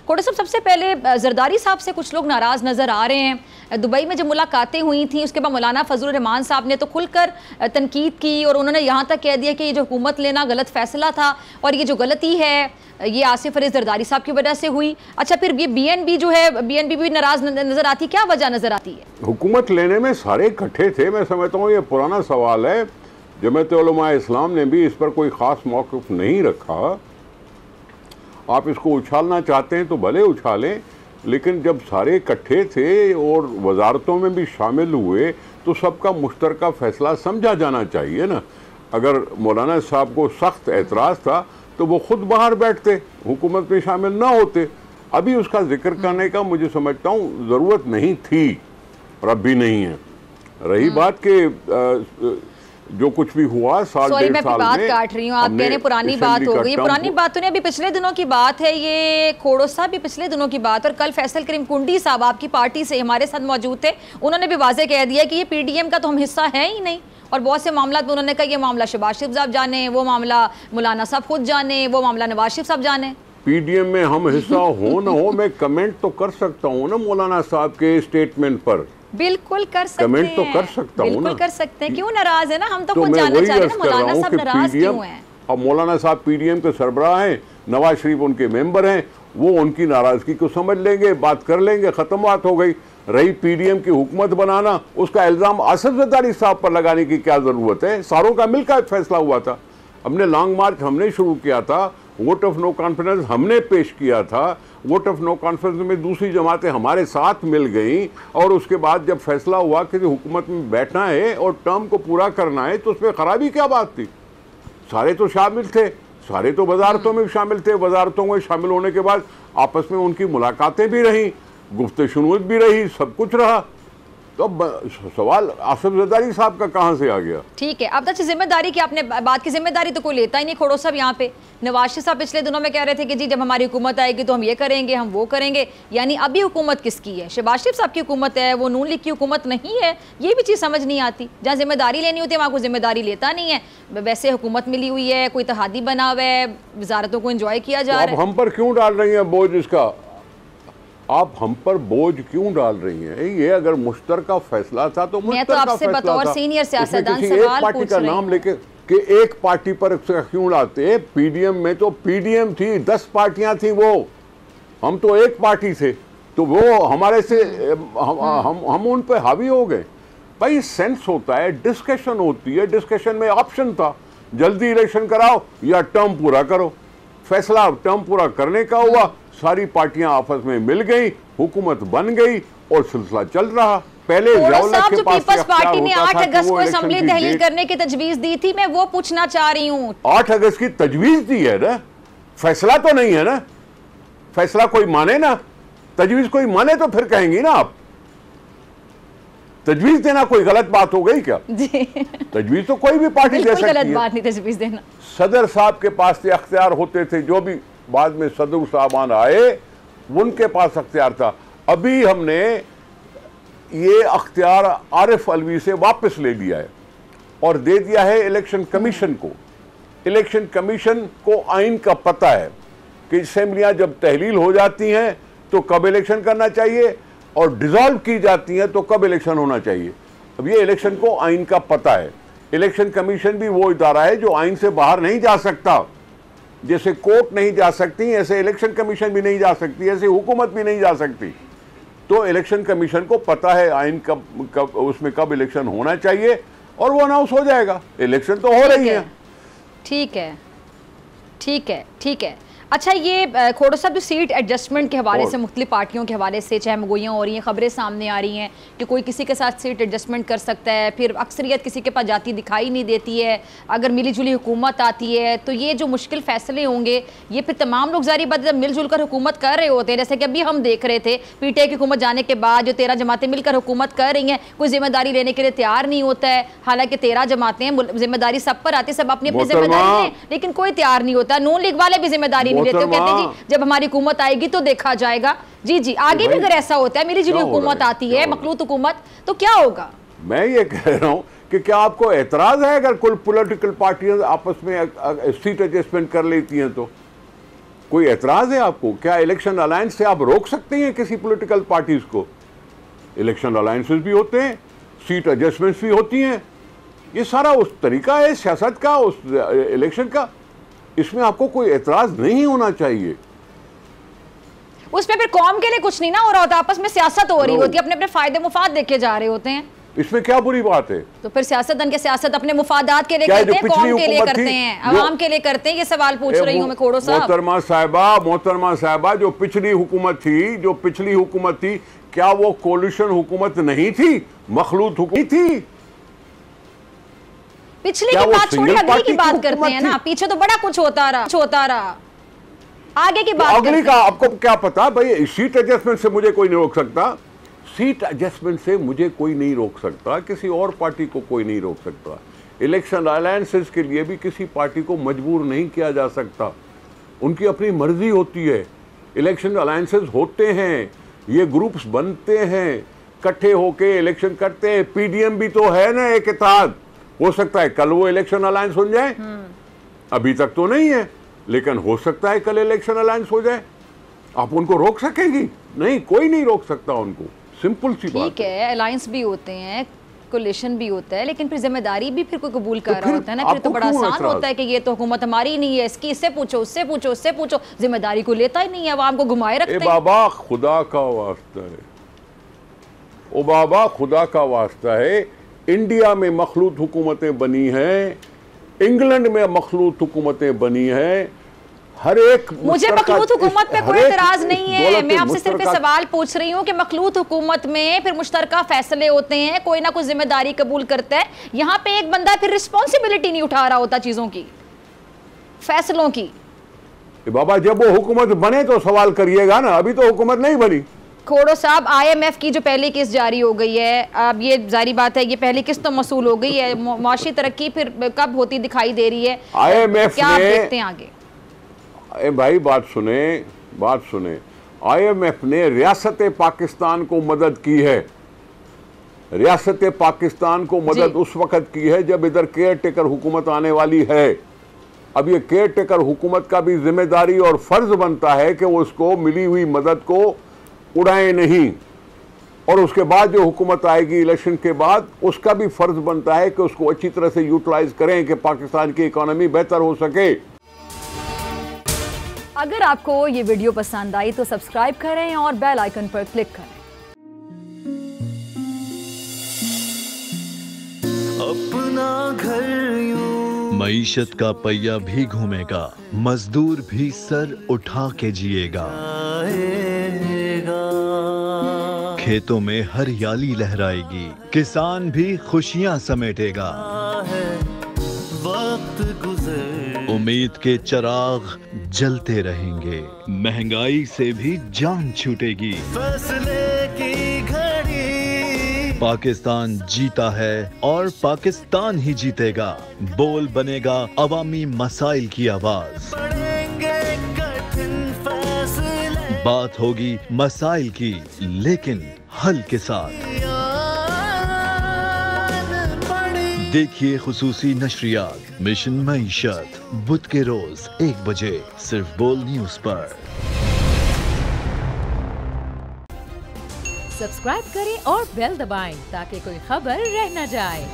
कोटे साहब, सबसे पहले जरदारी साहब से कुछ लोग नाराज नजर आ रहे हैं। दुबई में जब मुलाकातें हुई थी उसके बाद मौलाना फजलुर रहमान साहब ने तो खुलकर तनकीद की और उन्होंने यहाँ तक कह दिया कि ये जो हुकूमत लेना गलत फैसला था और ये जो गलती है ये आसिफ अली जरदारी साहब की वजह से हुई। अच्छा, फिर ये BNB जो है, BNB भी नाराज नजर आती, क्या वजह नजर आती है? हुकूमत लेने में सारे इकट्ठे थे। मैं समझता हूँ ये पुराना सवाल है। जमात उलमा इस्लाम ने भी इस पर कोई ख़ास मौक़िफ़ नहीं रखा। आप इसको उछालना चाहते हैं तो भले उछालें, लेकिन जब सारे इकट्ठे थे और वजारतों में भी शामिल हुए तो सबका मुश्तरका फ़ैसला समझा जाना चाहिए ना। अगर मौलाना साहब को सख्त एतराज़ था तो वो ख़ुद बाहर बैठते, हुकूमत में शामिल ना होते। अभी उसका जिक्र करने का मुझे समझता हूँ ज़रूरत नहीं थी और अब भी नहीं है। रही बात कि जो कुछ भी हुआ साल डेढ़ साल में, बात काट रही हूँ, आप कह रहे हैं पुरानी बात हो गई। पुरानी बात तो नहीं, अभी पिछले दिनों की बात है ये। खोड़ो साहब भी पिछले दिनों की बात। और कल फैसल करीम कुंडी साहब आपकी पार्टी से हमारे साथ मौजूद थे, उन्होंने भी वाजे कह दिया कि ये PDM का तो हम हिस्सा है ही नहीं। और बहुत से मामला में उन्होंने कहा ये मामला शहबाज शरीफ साहब जाने, वो मामला मौलाना साहब खुद जाने, वो मामला नवाज शरीफ साहब जाने। PDM में हम हिस्सा हो न हो, मैं कमेंट तो कर सकता हूँ ना मौलाना साहब के स्टेटमेंट पर। बिल्कुल कर सकते हैं, कमेंट तो कर सकता हूँ ना। बिल्कुल कर सकते हैं, क्यों नाराज है ना, हम तो खुद जानना चाह रहे हैं मौलाना साहब नाराज क्यों हैं। अब मौलाना साहब PDM के सरबराह हैं, नवाज शरीफ उनके मेंबर हैं, वो उनकी नाराजगी को समझ लेंगे, बात कर लेंगे, खत्म बात हो गई। रही PDM की हुकूमत बनाना, उसका इल्ज़ाम आसिफ जरदारी साहब पर लगाने की क्या ज़रूरत है? सारों का मिलकर फैसला हुआ था। हमने लॉन्ग मार्च हमने शुरू किया था, वोट ऑफ नो कॉन्फिडेंस हमने पेश किया था। वोट ऑफ नो कॉन्फिडेंस में दूसरी जमातें हमारे साथ मिल गई और उसके बाद जब फैसला हुआ कि हुकूमत में बैठना है और टर्म को पूरा करना है तो उसमें खराबी क्या बात थी? सारे तो शामिल थे, सारे तो वजारतों में भी शामिल थे। वजारतों में शामिल होने के बाद आपस में उनकी मुलाकातें भी रहीं, गुफ्तशुनूत भी रही, सब कुछ रहा। तो सवाल आसिफ जरदारी साहब का कहाँ से आ गया? ठीक है, अब तक जिम्मेदारी की आपने बात की, जिम्मेदारी तो कोई लेता ही नहीं। खोड़ो साहब यहाँ पे नवाज शरीफ साहब पिछले दिनों में कह रहे थे कि जी जब हमारी हुकूमत आएगी तो हम ये करेंगे, हम वो करेंगे। यानी अभी हुकूमत किसकी है? शहबाज शरीफ साहब की हुकूमत है, वो नून लीग की हुकूमत नहीं है। ये भी चीज़ समझ नहीं आती। जहाँ जिम्मेदारी लेनी होती है वहाँ कोई जिम्मेदारी लेता नहीं है। वैसे हुकूमत मिली हुई है, कोई इत्तेहादी बना हुआ है, वजारतों को इंजॉय किया जा रहा है। हम पर क्यों डाल रही है बोझ इसका? आप हम पर बोझ क्यों डाल रही हैं? ये अगर मुश्तरका फैसला था तो मुश्तरका फैसला था। बतौर सीनियर सियासतदान किसी एक पार्टी का नाम लेके कि एक पार्टी पर क्यों लाते? PDM में तो PDM थी, 10 पार्टियां थी, वो हम तो एक पार्टी थे, तो वो हमारे से हम उन पे हावी हो गए। भाई सेंस होता है, डिस्कशन होती है, डिस्कशन में ऑप्शन था जल्दी इलेक्शन कराओ या टर्म पूरा करो। फैसला टर्म पूरा करने का हुआ, सारी पार्टियां आपस में मिल गई, हुकूमत बन गई और सिलसिला चल रहा। पहले पीपल्स पार्टी ने 8 अगस्त को असेंबली तहलील करने की तजवीज दी थी, मैं वो पूछना चाह रही हूँ। 8 अगस्त की तजवीज दी है ना, फैसला तो नहीं है ना। फैसला कोई माने ना, तजवीज कोई माने तो फिर कहेंगी ना आप। तजवीज देना कोई गलत बात हो गई क्या? तजवीज तो कोई भी पार्टी दे सकती है, गलत बात नहीं तजवीज देना। सदर साहब के पास अख्तियार होते थे, जो भी बाद में सदर साहबान आए उनके पास अख्तियार था। अभी हमने ये अख्तियार आरिफ अलवी से वापस ले लिया है और दे दिया है इलेक्शन कमीशन को। इलेक्शन कमीशन को आइन का पता है कि असेंबलियां जब तहलील हो जाती हैं तो कब इलेक्शन करना चाहिए और डिसॉल्व की जाती हैं तो कब इलेक्शन होना चाहिए। अब ये इलेक्शन को आइन का पता है। इलेक्शन कमीशन भी वो इदारा है जो आइन से बाहर नहीं जा सकता। जैसे कोर्ट नहीं जा सकती ऐसे इलेक्शन कमीशन भी नहीं जा सकती, ऐसे हुकूमत भी नहीं जा सकती। तो इलेक्शन कमीशन को पता है आइन कब उसमें कब इलेक्शन होना चाहिए और वो अनाउंस हो जाएगा। इलेक्शन तो हो रही है। ठीक है, ठीक है, ठीक है। अच्छा, ये खोड़ो साहब जो सीट एडजस्टमेंट के हवाले से मुख्तलिफ पार्टियों के हवाले से चाहे मगोइयाँ हो रही हैं, खबरें सामने आ रही हैं कि कोई किसी के साथ सीट एडजस्टमेंट कर सकता है, फिर अक्सरियत किसी के पास जाती दिखाई नहीं देती है। अगर मिली जुली हुकूमत आती है तो ये जो मुश्किल फैसले होंगे ये फिर तमाम लोग जारी बात जब मिलजुल कर हुकूमत कर रहे होते हैं, जैसे कि अभी हम देख रहे थे PTI की हुकूमत जाने के बाद जो 13 जमातें मिलकर हुकूमत कर रही हैं, कोई जिम्मेदारी लेने के लिए तैयार नहीं होता है। हालांकि 13 जमातें हैं, जिम्मेदारी सब पर आती है, सब अपनी अपनी जिम्मेदारी लें, लेकिन कोई तैयार नहीं होता। नून लीग वाले भी जिम्मेदारी नहीं लेते, कहते हैं जी जब हमारी हुकूमत आएगी तो देखा जाएगा। जी जी, आगे भी अगर ऐसा होता है, मेरी जो हुकूमत आती है मखलूत हुकूमत, तो क्या होगा? मैं ये कह रहा हूं कि क्या आपको एतराज है अगर कुल पॉलिटिकल पार्टियां आपस में सीट एडजस्टमेंट कर लेती हैं तो? कोई एतराज है आपको? क्या इलेक्शन अलायंस से आप रोक सकते हैं किसी पॉलिटिकल पार्टीज को? इलेक्शन अलायंसेस भी होते हैं, सीट एडजस्टमेंट्स भी होती हैं, ये सारा उस तरीका है सियासत का, उस इलेक्शन का। इसमें आपको कोई एतराज नहीं होना चाहिए। उसमें फिर कौम के लिए कुछ नहीं ना हो रहा होता, आपस में सियासत हो रही होती है, अपने अपने फायदे मुफाद देखे जा रहे होते हैं। इसमें क्या बुरी बात है? तो फिर सियासतदन के सियासत अपने मुफादात के लिए करते हैं, कौम के लिए करते हैं, अवाम के लिए करते हैं। ये सवाल पूछ रही हूं मैं खोड़ो साहब। मोहतरमा साहिबा, जो पिछली हुकूमत थी, क्या वो कोलिशन हुकूमत नहीं थी? मखलूत हुकूमत थी। पिछली की बात छोड़िए, अगली की बात करते हैं ना। पीछे तो बड़ा कुछ होता रहा, आगे की बात अगली का आपको क्या पता भाई? सीट एडजस्टमेंट से मुझे कोई नहीं रोक सकता, सीट एडजस्टमेंट से मुझे कोई नहीं रोक सकता, किसी और पार्टी को कोई नहीं रोक सकता। इलेक्शन अलायंसेस के लिए भी किसी पार्टी को मजबूर नहीं किया जा सकता, उनकी अपनी मर्जी होती है। इलेक्शन अलायंसेस होते हैं, ये ग्रुप्स बनते हैं, इकट्ठे होके इलेक्शन करते हैं। पीडीएम भी तो है ना एक इत्तेहाद, हो सकता है कल वो इलेक्शन अलायंस बन जाए, अभी तक तो नहीं है, लेकिन हो सकता है कल इलेक्शन अलायंस हो जाए। आप उनको रोक सकेंगी? नहीं, कोई नहीं रोक सकता उनको। सिंपल सी बात। ठीक है, अलायंस भी होते हैं, कोलिशन भी होता है, लेकिन फिर जिम्मेदारी भी फिर कोई कबूल कर रहा होता है ना। फिर तो बड़ा आसान होता है कि ये तो हुकूमत हमारी नहीं है, इसकी इससे पूछो, उससे पूछो, उससे पूछो। जिम्मेदारी को लेता ही नहीं है, आवाम को घुमाए रखते हैं। बाबा खुदा का वास्ता है, ओ बाबा खुदा का वास्ता है, इंडिया में मखलूत हुकूमतें बनी हैं, इंग्लैंड में मखलूत हुकूमतें बनी हैं, हर एक मुझे मखलूत हुकूमत पे कोई एतराज नहीं है। मैं आपसे सिर्फ सवाल पूछ रही हूँ कि मखलूत हुकूमत में फिर मुश्तरका फैसले होते हैं, कोई ना कोई जिम्मेदारी कबूल करता है। यहाँ पे एक बंदा फिर रिस्पॉन्सिबिलिटी नहीं उठा रहा होता चीजों की, फैसलों की। बाबा जब वो हुकूमत बने तो सवाल करिएगा ना, अभी तो हुकूमत नहीं बनी। खोड़ो साहब, IMF की जो पहली किस्त जारी हो गई है, अब ये जारी बात है, ये पहली किस्त तो मसूल हो गई है। मुआशी तरक्की फिर कब होती दिखाई दे रही है? IMF क्या आप देखते हैं आगे? भाई बात सुने, IMF ने रियासत पाकिस्तान को मदद की है। रियासत पाकिस्तान को मदद उस वक्त की है जब इधर केयर टेकर हुकूमत आने वाली है। अब ये केयर टेकर हुकूमत का भी जिम्मेदारी और फर्ज बनता है कि वो उसको मिली हुई मदद को उड़ाए नहीं, और उसके बाद जो हुकूमत आएगी इलेक्शन के बाद, उसका भी फर्ज बनता है कि उसको अच्छी तरह से यूटिलाइज करें कि पाकिस्तान की इकोनॉमी बेहतर हो सके। अगर आपको ये वीडियो पसंद आई तो सब्सक्राइब करें और बेल आइकन पर क्लिक करें। अपना घर मईशत का पहिया भी घूमेगा, मजदूर भी सर उठा के जिएगा। खेतों में हरियाली लहराएगी, किसान भी खुशियां समेटेगा। वक्त गुजर उम्मीद के चिराग जलते रहेंगे, महंगाई से भी जान छूटेगी। फैसले की घड़ी पाकिस्तान जीता है और पाकिस्तान ही जीतेगा। बोल बनेगा अवामी मसाइल की आवाज, बात होगी मसाइल की लेकिन हल के साथ। देखिए खुसूसी नशरियात मिशन मईशत, बुध के रोज 1 बजे सिर्फ बोल न्यूज पर। सब्सक्राइब करें और बेल दबाएं ताकि कोई खबर रह न जाए।